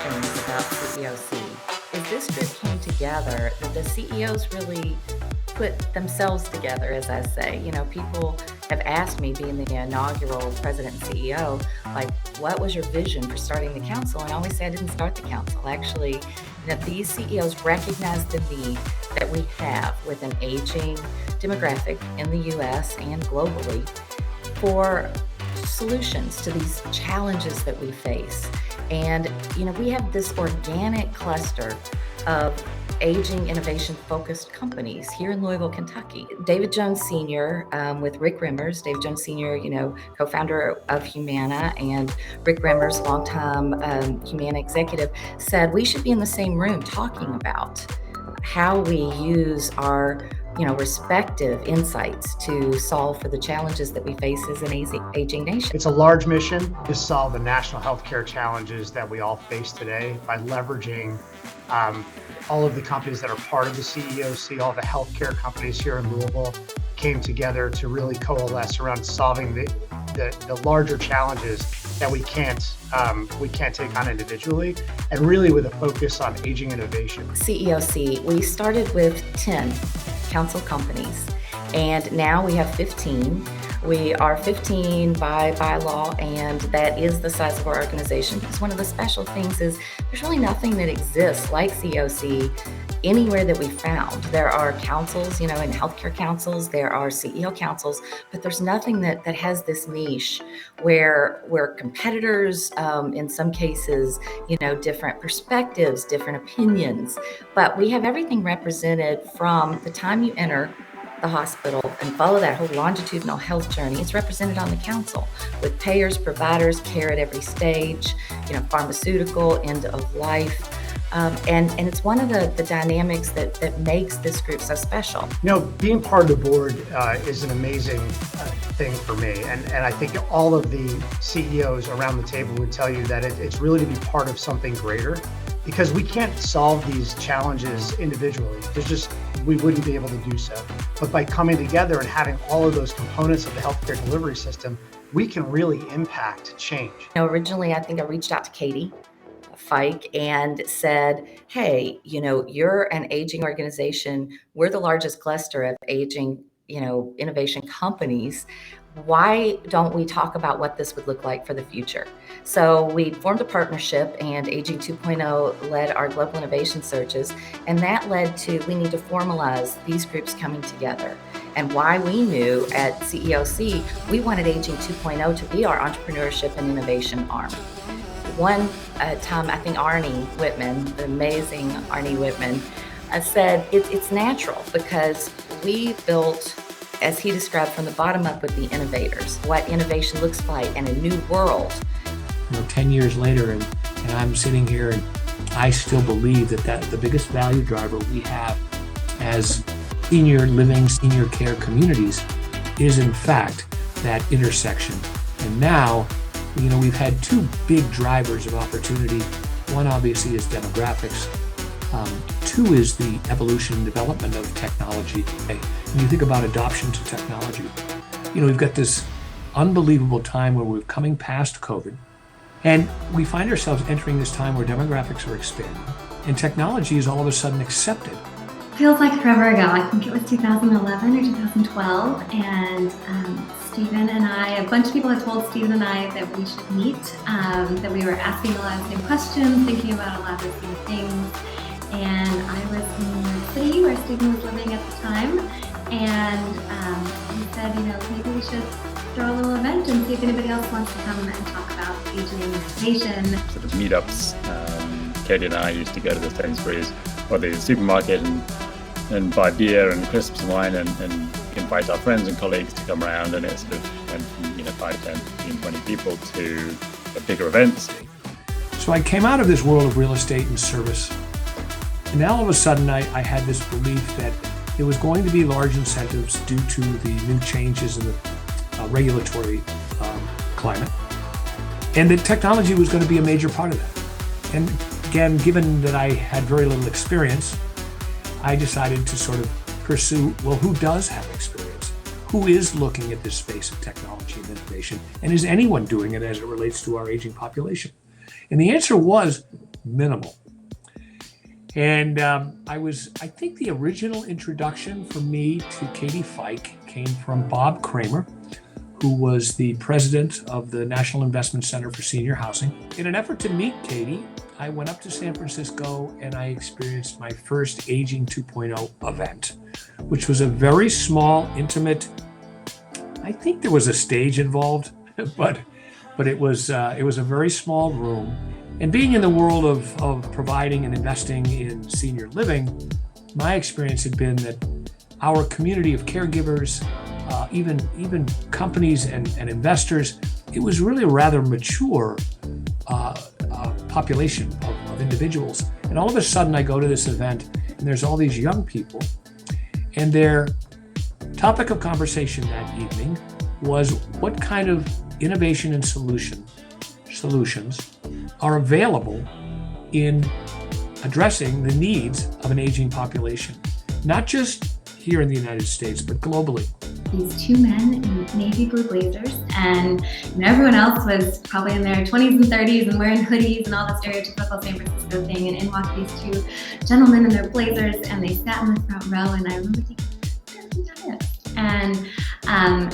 things about CEOC is this group came together, that the CEOs really put themselves together, as I say. You know, people have asked me, being the inaugural president and CEO, like, what was your vision for starting the council? And I always say I didn't start the council. Actually, that these CEOs recognize the need that we have with an aging demographic in the US and globally for solutions to these challenges that we face. And, you know, we have this organic cluster of aging innovation focused companies here in Louisville, Kentucky. David Jones Sr. With Rick Remmers, David Jones Sr., you know, co-founder of Humana, and Rick Remmers, longtime Humana executive, said we should be in the same room talking about how we use our respective insights to solve for the challenges that we face as an aging nation. It's a large mission to solve the national healthcare challenges that we all face today by leveraging all of the companies that are part of the CEOC. All the healthcare companies here in Louisville came together to really coalesce around solving the larger challenges that we can't take on individually, and really with a focus on aging innovation. CEOC, we started with 10 council companies, and now we have 15. We are 15 by law, and that is the size of our organization, because one of the special things is there's really nothing that exists like CEOC anywhere that we found. There are councils, in healthcare councils, there are CEO councils, but there's nothing that has this niche where competitors, in some cases, different perspectives, different opinions, but we have everything represented from the time you enter the hospital and follow that whole longitudinal health journey. It's represented on the council with payers, providers, care at every stage, pharmaceutical, end of life. And it's one of the dynamics that makes this group so special. Being part of the board is an amazing thing for me. And I think all of the CEOs around the table would tell you that it's really to be part of something greater, because we can't solve these challenges individually. We wouldn't be able to do so. But by coming together and having all of those components of the healthcare delivery system, we can really impact change. Originally, I think I reached out to Katie Fike and said, hey, you're an aging organization. We're the largest cluster of aging, innovation companies. Why don't we talk about what this would look like for the future? So we formed a partnership, and Aging 2.0 led our global innovation searches, and that led to, we need to formalize these groups coming together. And why we knew at CEOC, we wanted Aging 2.0 to be our entrepreneurship and innovation arm. One time, I think Arnie Whitman, the amazing Arnie Whitman, said it's natural, because we built, as he described, from the bottom up with the innovators, what innovation looks like in a new world. 10 years later, and I'm sitting here, and I still believe that the biggest value driver we have as senior living, senior care communities is in fact that intersection. And now, we've had two big drivers of opportunity. One obviously is demographics. Two is the evolution and development of technology. When you think about adoption to technology, we've got this unbelievable time where we're coming past COVID, and we find ourselves entering this time where demographics are expanding, and technology is all of a sudden accepted. Feels like forever ago. I think it was 2011 or 2012, and Stephen and I, a bunch of people had told Stephen and I that we should meet, that we were asking a lot of the same questions, thinking about a lot of the same things. And I was in New York City, where Stephen was living at the time, and he said, maybe we should throw a little event and see if anybody else wants to come and talk about aging innovation. Sort of meetups. Katie and I used to go to the Sainsbury's or the supermarket and buy beer and crisps and wine and invite our friends and colleagues to come around, and it sort of went from 5, 10, 15, 20 people to bigger events. So I came out of this world of real estate and service, and now all of a sudden I had this belief that there was going to be large incentives due to the new changes in the regulatory climate, and that technology was going to be a major part of that. And again, given that I had very little experience, I decided to sort of pursue, well, who does have experience? Who is looking at this space of technology and innovation? And is anyone doing it as it relates to our aging population? And the answer was minimal. And I think the original introduction for me to Katie Fike came from Bob Kramer, who was the president of the National Investment Center for Senior Housing. In an effort to meet Katie, I went up to San Francisco and I experienced my first Aging 2.0 event, which was a very small, intimate, I think there was a stage involved, but it was a very small room. And being in the world of providing and investing in senior living, my experience had been that our community of caregivers, even companies and investors, it was really a rather mature population of individuals. And all of a sudden I go to this event and there's all these young people, and their topic of conversation that evening was what kind of innovation and solutions are available in addressing the needs of an aging population, not just here in the United States, but globally. These two men in navy blue blazers, and everyone else was probably in their 20s and 30s and wearing hoodies and all the stereotypical San Francisco thing, and in walked these two gentlemen in their blazers, and they sat in the front row, and I remember thinking, and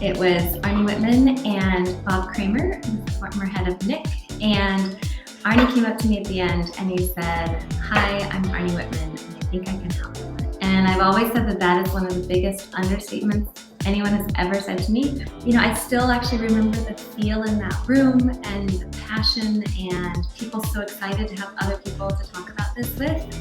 it was Arnie Whitman and Bob Kramer, who's the former head of NIC, and Arnie came up to me at the end and he said, "Hi, I'm Arnie Whitman, and I think I can help." And I've always said that is one of the biggest understatements anyone has ever said to me. I still actually remember the feel in that room and the passion and people so excited to have other people to talk about this with.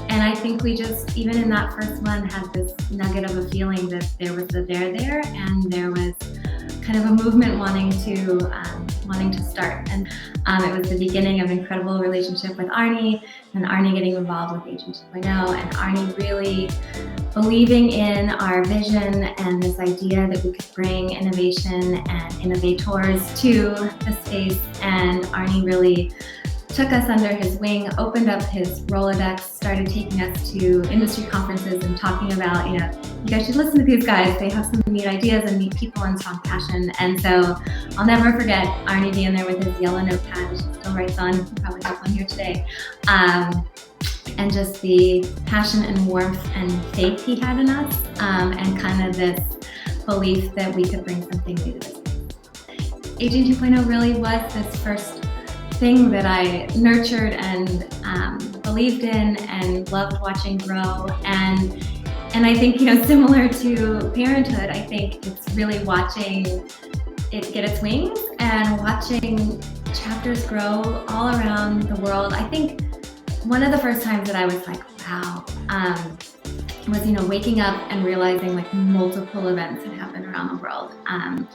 And I think we just, even in that first one, had this nugget of a feeling that there was a there, and there was kind of a movement wanting to start. And it was the beginning of an incredible relationship with Arnie, and Arnie getting involved with Aging 2.0, and Arnie really believing in our vision and this idea that we could bring innovation and innovators to the space. And Arnie really took us under his wing, opened up his Rolodex, started taking us to industry conferences and talking about, you guys should listen to these guys. They have some neat ideas and neat people and strong passion. And so I'll never forget Arnie being there with his yellow notepad, which he still writes on. He probably has one here today. And just the passion and warmth and faith he had in us, and kind of this belief that we could bring something new to this space. Aging 2.0 really was this first thing that I nurtured and believed in and loved watching grow. And I think, similar to parenthood, I think it's really watching it get its wings and watching chapters grow all around the world. I think one of the first times that I was like, wow, was, waking up and realizing like multiple events had happened around the world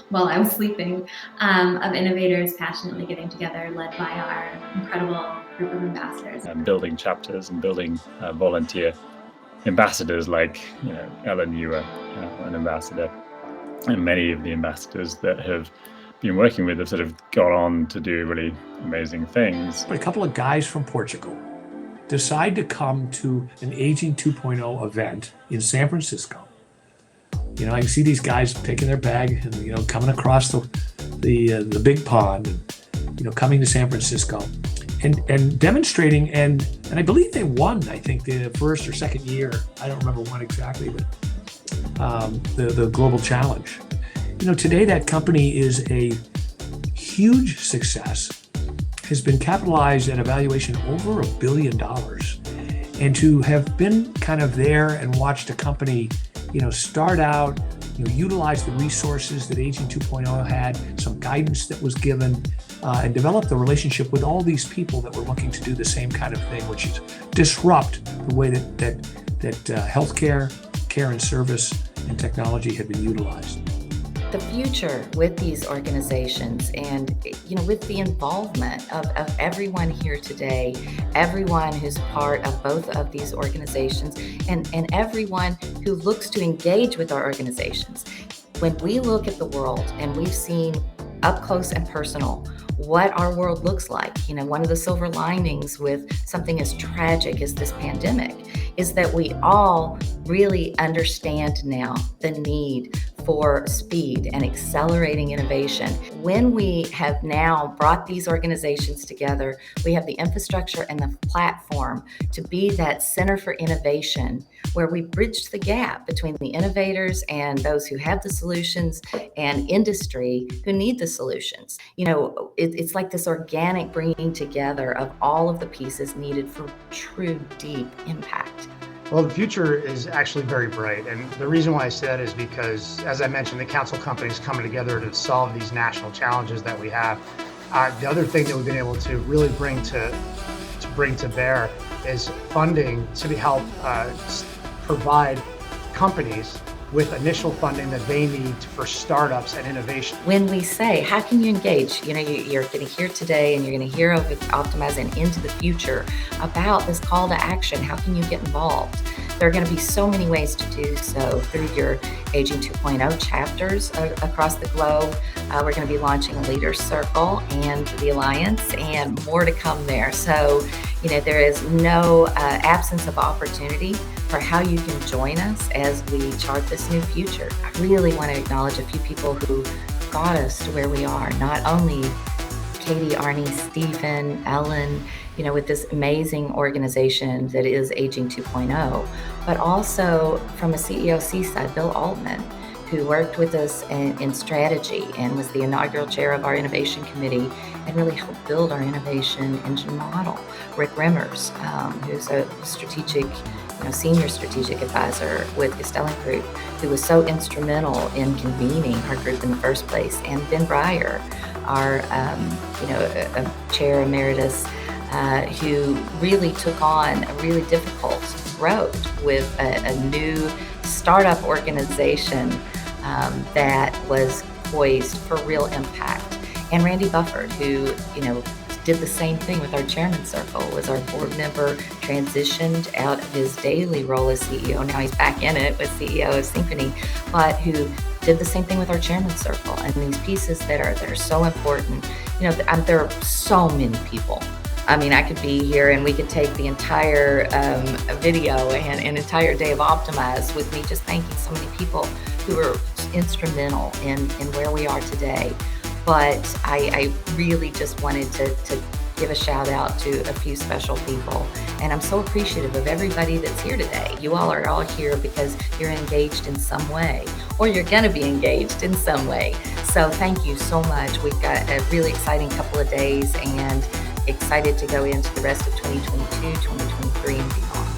while I was sleeping, of innovators passionately getting together, led by our incredible group of ambassadors. And building chapters and building volunteer ambassadors like, Ellen, you were an ambassador, and many of the ambassadors that have been working with have sort of gone on to do really amazing things. But a couple of guys from Portugal decide to come to an Aging 2.0 event in San Francisco. I see these guys taking their bag and, coming across the big pond and, coming to San Francisco and demonstrating. And I believe they won, I think, the first or second year. I don't remember when exactly, but the Global Challenge. Today that company is a huge success, has been capitalized at a valuation over $1 billion. And to have been kind of there and watched a company, start out, utilize the resources that Aging 2.0 had, some guidance that was given, and develop the relationship with all these people that were looking to do the same kind of thing, which is disrupt the way that healthcare, care and service, and technology had been utilized. The future with these organizations and, with the involvement of everyone here today, everyone who's part of both of these organizations, and everyone who looks to engage with our organizations. When we look at the world and we've seen up close and personal what our world looks like, one of the silver linings with something as tragic as this pandemic is that we all really understand now the need for speed and accelerating innovation. When we have now brought these organizations together, we have the infrastructure and the platform to be that center for innovation where we bridge the gap between the innovators and those who have the solutions and industry who need the solutions. It's like this organic bringing together of all of the pieces needed for true deep impact. Well, the future is actually very bright. And the reason why I say that is because, as I mentioned, the council companies coming together to solve these national challenges that we have. The other thing that we've been able to really bring to bear is funding to help provide companies with initial funding that they need for startups and innovation. When we say, how can you engage? You're going to hear today and you're going to hear over Optimize and into the future about this call to action. How can you get involved? There are going to be so many ways to do so through your Aging 2.0 chapters across the globe. We're going to be launching a Leaders Circle and the Alliance, and more to come there. So, there is no absence of opportunity for how you can join us as we chart this new future. I really want to acknowledge a few people who got us to where we are. Not only Katie, Arnie, Stephen, Ellen, with this amazing organization that is Aging 2.0, but also from a CEO side, Bill Altman, who worked with us in strategy and was the inaugural chair of our innovation committee and really helped build our innovation engine model. Rick Remmers, who's a senior strategic advisor with Castellan Group, who was so instrumental in convening our group in the first place, and Ben Breyer, our chair emeritus, who really took on a really difficult road with a new startup organization that was poised for real impact. And Randy Bufford, who, did the same thing with our chairman circle, was our board member, transitioned out of his daily role as CEO. Now he's back in it with CEO of Synchrony, but who did the same thing with our chairman circle. And these pieces that are so important, there are so many people. I could be here and we could take the entire video and an entire day of Optimize with me just thanking so many people who were instrumental in where we are today. But I really just wanted to give a shout out to a few special people. And I'm so appreciative of everybody that's here today. You all are all here because you're engaged in some way, or you're going to be engaged in some way. So thank you so much. We've got a really exciting couple of days and excited to go into the rest of 2022, 2023 and beyond.